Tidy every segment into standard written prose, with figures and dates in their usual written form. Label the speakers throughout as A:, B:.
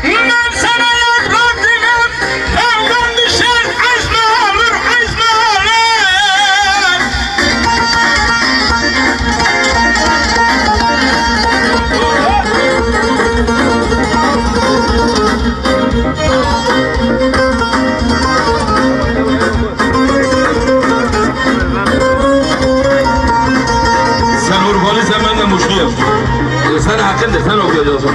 A: Ben sana yaprak demem, dağdan düşer azma olur, azma olur.
B: Sen Urfalıysan ben de Muşluyum. Sen hakkındır, sen okuyacaksın.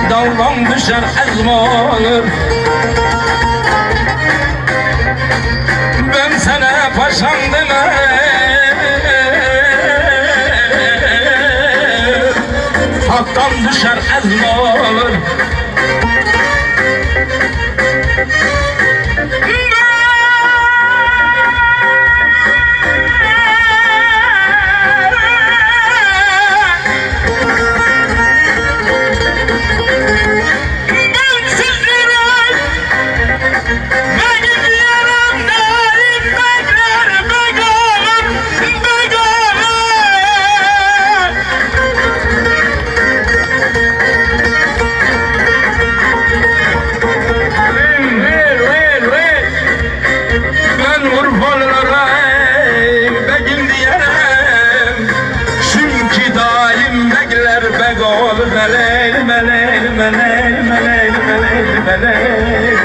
B: Daldan düşer hazm olur. Ben sana paşam demem, haktan düşer hazm olur. Melek, melek, melek, melek, melek, melek.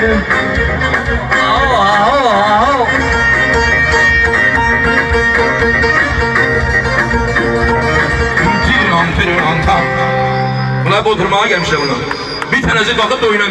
B: Tiran, tiran, tam. Bunlar Bodrum'a gelmişler bunlar. Bir tanesi kalkıp da oynamıyor.